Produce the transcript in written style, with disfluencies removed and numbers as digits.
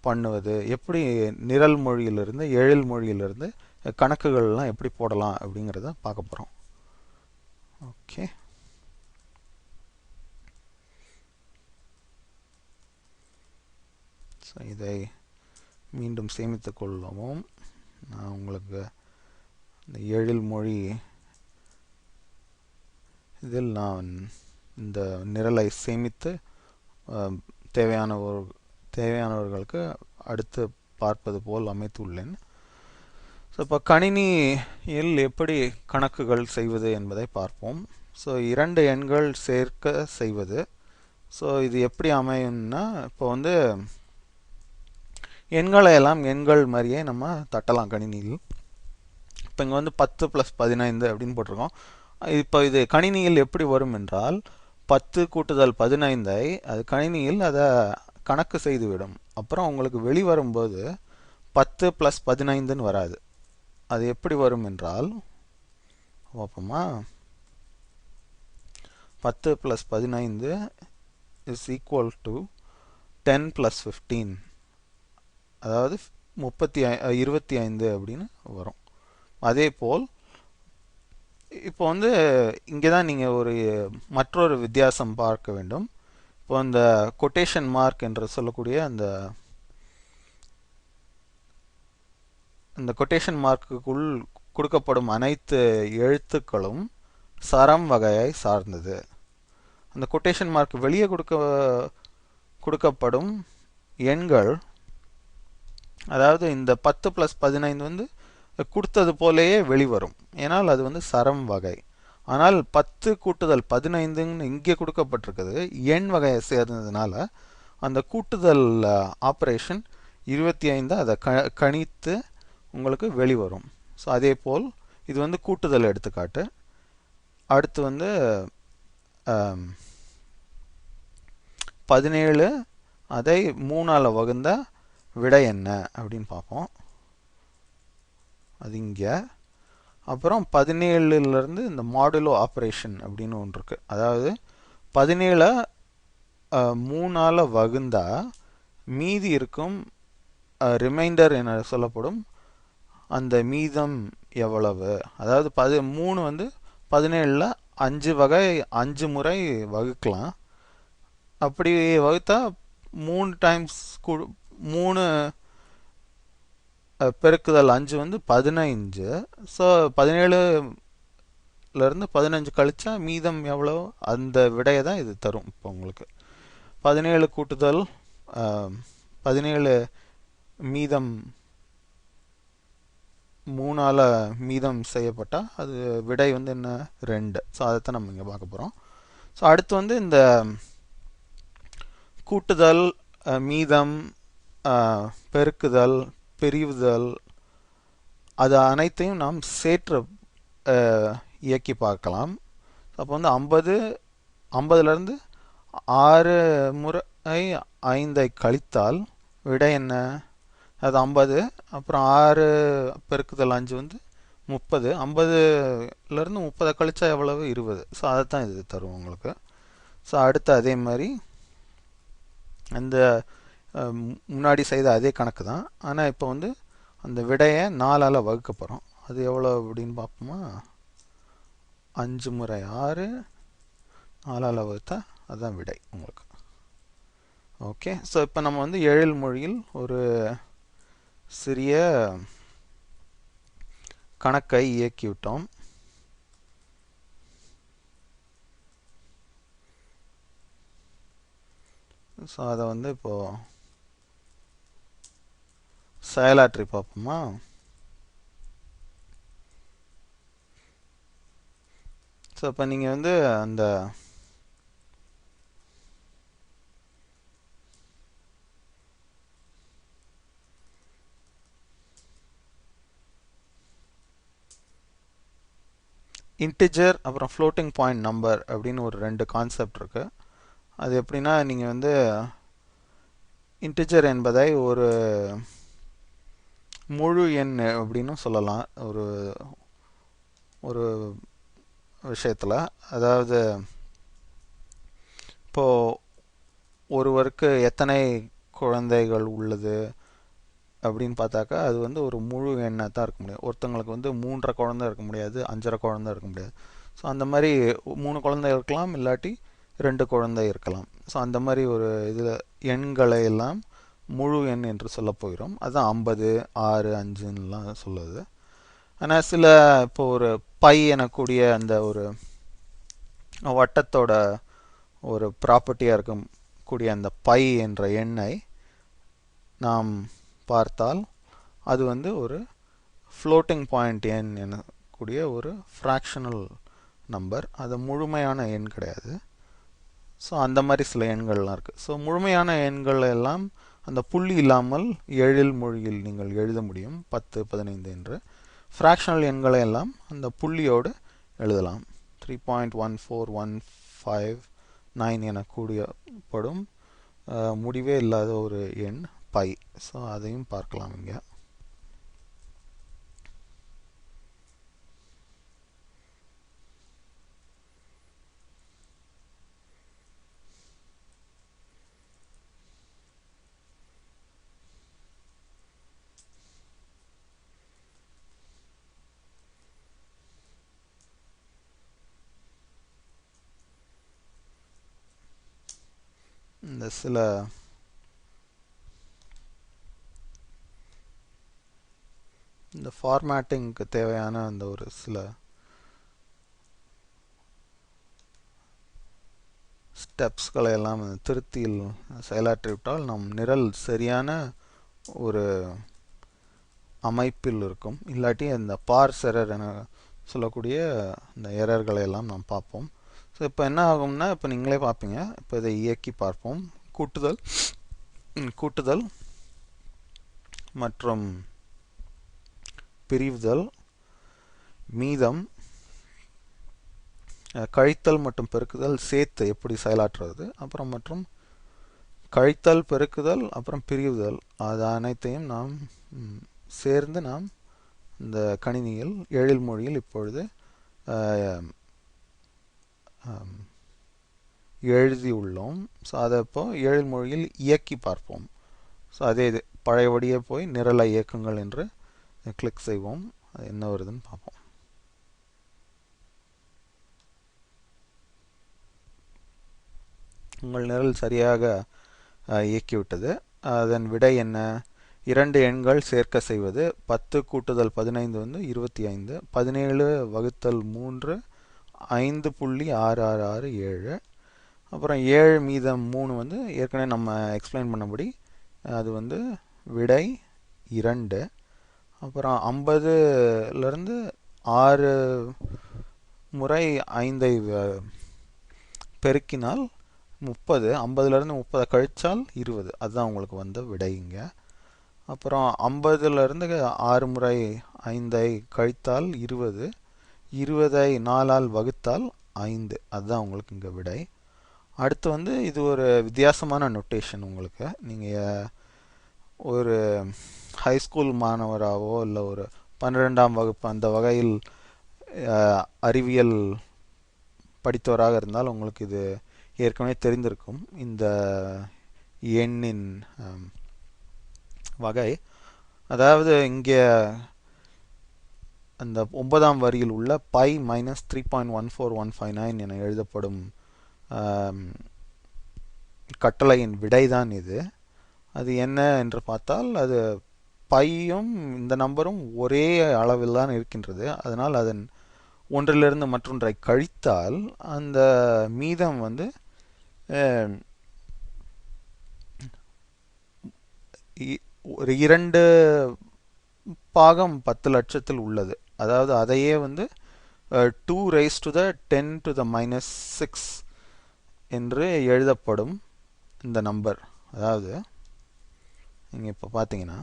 பண்ணுவது, எப்படி நிரல் மொழியிலிருந்து எழில் மொழியிலிருந்து கணக்குகள்லாம் எப்படி போடலாம் அப்படிங்கிறத பார்க்க போகிறோம். ஓகே, ஸோ இதை மீண்டும் சேமித்துக் கொள்ளவும். நான் உங்களுக்கு இந்த எழில் மொழி இதில் நான் இந்த நிரலை சேமித்து தேவையானவர்களுக்கு அடுத்து பார்ப்பது போல் அமைத்துள்ளேன். ஸோ இப்போ கணினியில் எப்படி கணக்குகள் செய்வது என்பதை பார்ப்போம். ஸோ 2 எண்கள் சேர்க்க செய்வது. ஸோ இது எப்படி அமையும்னா, இப்போ வந்து எண்களை எல்லாம் எண்கள் மாதிரியே நம்ம தட்டலாம் கணினியில். இப்போ இங்கே வந்து 10 + 15 அப்படின்னு போட்டிருக்கோம். இப்போ இது கணினியில் எப்படி வரும் என்றால் 10 கூட்டுதல் 15ஐ அது கணினியில் அதை கணக்கு செய்துவிடும். அப்புறம் உங்களுக்கு வெளிவரும்போது 10 + 15ன்னு வராது. அது எப்படி வரும் என்றால் பார்ப்போமா, 10 + 15 = 10 + 15, அதாவது 25 அப்படின்னு வரும். அதே போல் இப்போ வந்து இங்கே தான் நீங்கள் மற்றொரு வித்தியாசம் பார்க்க வேண்டும். இப்போ இந்த கொட்டேஷன் மார்க் என்று சொல்லக்கூடிய அந்த கொட்டேஷன் மார்க்குக்குள் கொடுக்கப்படும் அனைத்து எழுத்துக்களும் சரம் வகையை சார்ந்தது. அந்த கொட்டேஷன் மார்க் வெளியே கொடுக்கப்படும் எண்கள், அதாவது இந்த 10 + 15 வந்து கொடுத்தது போலேயே வெளிவரும், ஏன்னால் அது வந்து சரம் வகை. ஆனால் 10 கூட்டுதல் 15ன்னு இங்கே கொடுக்கப்பட்டிருக்குது எண் வகையை சேர்ந்ததுனால அந்த கூட்டுதல் ஆப்ரேஷன் 25 அதை கணித்து உங்களுக்கு வெளிவரும். ஸோ அதே போல் இது வந்து கூட்டுதல் எடுத்துக்காட்டு. அடுத்து வந்து 17 அதை 3ஆல் வகுந்த விடை என்ன அப்படின்னு பார்ப்போம். அது இங்கே. அப்புறம் 17லிருந்து இந்த மாடுலோ ஆப்ரேஷன் அப்படின்னு ஒன்று இருக்குது. அதாவது 17 3ஆல் வகுந்தா மீதி இருக்கும் ரிமைண்டர் என சொல்லப்படும் அந்த மீதம் எவ்வளவு. அதாவது 3 வந்து 17ல் 5 முறை வகுக்கலாம். அப்படி வகுத்தா 3 டைம்ஸ் 3 பெருக்குதல் 5 வந்து 15. ஸோ 17லிருந்து 15 கழிச்சா மீதம் எவ்வளோ, அந்த விடையை தான் இது தரும். இப்போ உங்களுக்கு 17 கூட்டுதல் 17 மீதம் 3ஆல் மீதம் செய்யப்பட்டால் அது விடை வந்து என்ன, 2. ஸோ அதைத்தான் நம்ம இங்கே பார்க்க போகிறோம். ஸோ அடுத்து வந்து இந்த கூட்டுதல், மீதம், பெருக்குதல், பிரிவுதல், அது அனைத்தையும் நாம் சேற்று இயக்கி பார்க்கலாம். அப்போ வந்து 50லிருந்து 6 முறை 5ஐ கழித்தால் விடை என்ன, அது 50. அப்புறம் 6 பெருக்குதல் 5 வந்து 30. 50லிருந்து 30 கழிச்சா எவ்வளவு, 20. ஸோ அதைத்தான் இது தரும் உங்களுக்கு. ஸோ அடுத்து அதே மாதிரி அந்த முன்னாடி செய்த அதே கணக்கு தான். ஆனால் இப்போ வந்து அந்த விடையை 4ஆல் வகுக்க போகிறோம். அது எவ்வளோ அப்படின்னு பார்ப்போமா, 5 முறை 6 4ஆல் வகுத்தா அதுதான் விடை உங்களுக்கு. ஓகே, ஸோ இப்போ நம்ம வந்து எழில் மொழியில் ஒரு சிறிய கணக்கை இயக்கிவிட்டோம். ஸோ அதை வந்து இப்போது செயலாற்றி பார்ப்போமா. ஸோ இப்போ நீங்கள் வந்து அந்த இன்டிஜர் அப்புறம் ஃப்ளோட்டிங் பாயிண்ட் நம்பர் அப்படின்னு ஒரு 2 கான்செப்ட் இருக்குது. அது எப்படின்னா, நீங்கள் வந்து இன்டிஜர் என்பதை ஒரு முழு எண் அப்படின்னு சொல்லலாம் ஒரு விஷயத்தில். அதாவது இப்போது ஒருவருக்கு எத்தனை குழந்தைகள் உள்ளது அப்படின்னு பார்த்தாக்கா அது வந்து ஒரு முழு எண்ணாக தான் இருக்க முடியும். ஒருத்தங்களுக்கு வந்து 3.5 குழந்தை இருக்க முடியாது, 5.5 குழந்தை இருக்க முடியாது. ஸோ அந்த மாதிரி 3 குழந்தை இருக்கலாம், இல்லாட்டி 2 குழந்தை இருக்கலாம். ஸோ அந்த மாதிரி ஒரு இதில் எண்களை எல்லாம் முழு எண் என்று சொல்ல போகிறோம். அதுதான் 50, 6, 5ன்னுலாம் சொல்லுது. ஆனால் சில இப்போ ஒரு பை எனக்கூடிய அந்த ஒரு வட்டத்தோட ஒரு ப்ராப்பர்ட்டியாக இருக்கக்கூடிய அந்த பை என்ற எண்ணை நாம் பார்த்தால் அது வந்து ஒரு ஃப்ளோட்டிங் பாயிண்ட் எண் எனக்கூடிய ஒரு ஃப்ராக்ஷனல் நம்பர். அது முழுமையான எண் கிடையாது. ஸோ அந்த மாதிரி சில எண்கள்லாம் இருக்குது. ஸோ முழுமையான எண்கள் எல்லாம் அந்த புள்ளி இல்லாமல் எழில் மொழியில் நீங்கள் எழுத முடியும், 10, 15 என்று. ஃப்ராக்ஷனல் எண்களை எல்லாம் அந்த புள்ளியோடு எழுதலாம். 3.14159 என கூடியப்படும் முடிவே இல்லாத ஒரு எண் பை. ஸோ அதையும் பார்க்கலாம் இங்கே. இந்த சில இந்த ஃபார்மேட்டிங்க்கு தேவையான அந்த ஒரு சில ஸ்டெப்ஸ்களை எல்லாம் திருத்தியில் செயலாற்றிவிட்டால் நம் நிரல் சரியான ஒரு அமைப்பில் இருக்கும். இல்லாட்டி அந்த பார்ஸ் எரர் என சொல்லக்கூடிய இந்த எரர்களை எல்லாம் நாம் பார்ப்போம். ஸோ இப்போ என்ன ஆகும்னா, இப்போ நீங்களே பார்ப்பீங்க. இப்போ இதை இயக்கி பார்ப்போம். கூட்டுதல் மற்றும் பிரிவுதல், மீதம், கழித்தல் மற்றும் பெருக்குதல் சேர்த்து எப்படி செயலாற்றுவது, அப்புறம் மற்றும் கழித்தல், பெருக்குதல், அப்புறம் பிரிவுதல், அது அனைத்தையும் நாம் சேர்ந்து நாம் இந்த கணினியில் எழில் மொழியில் இப்பொழுது எழுதியுள்ளோம். ஸோ அதை இப்போ எழில் மொழியில் இயக்கி பார்ப்போம். ஸோ அதே இது பழையபடியே போய் நிரலை இயக்குங்கள் என்று கிளிக் செய்வோம். அது என்ன வருதுன்னு பார்ப்போம். உங்கள் நிரல் சரியாக இயக்கிவிட்டது. அதன் விடை என்ன? 2 எண்கள் சேர்க்க செய்வது. 10 கூட்டுதல் 15 வந்து 25. 17 வகுத்தல் 3 5.667. அப்புறம் 7 மீதம் 3 வந்து ஏற்கனவே நம்ம எக்ஸ்பிளைன் பண்ணபடி அது வந்து விடை 2. அப்புறம் 50லேருந்து 6 முறை 5ஐ பெருக்கினால் 30. 50லேருந்து 30 கழிச்சால் 20. அதுதான் உங்களுக்கு வந்த விடைங்க. அப்புறம் 50லேருந்து 6 முறை 5ஐ கழித்தால் 20. 20ஐ 4ஆல் வகுத்தால் 5. அதுதான் உங்களுக்கு இங்கே விடை. அடுத்து வந்து இது ஒரு வித்தியாசமான நொட்டேஷன். உங்களுக்கு நீங்கள் ஒரு ஹைஸ்கூல் மாணவராகவோ இல்லை ஒரு 12ஆம் வகுப்பு அந்த வகையில் அறிவியல் படித்தவராக இருந்தால் உங்களுக்கு இது ஏற்கனவே தெரிந்திருக்கும். இந்த எண்ணின் வகை, அதாவது இங்கே அந்த 9ஆம் வரியில் உள்ள பை மைனஸ் 3.14159 என எழுதப்படும் கட்டளையின் விடைதான் இது. அது என்ன என்று பார்த்தால் அது பையும் இந்த நம்பரும் ஒரே அளவில் தான் இருக்கின்றது. அதனால் அதன் ஒன்றிலிருந்து மற்றொன்றை கழித்தால் அந்த மீதம் வந்து ஒரு 2 பாகம் 10 லட்சத்தில் உள்ளது. அதாவது அதையே வந்து 2 raised to the 10 to the minus 6 என்று எழுதப்படும் இந்த நம்பர். அதாவது நீங்கள் இப்போ பார்த்தீங்கன்னா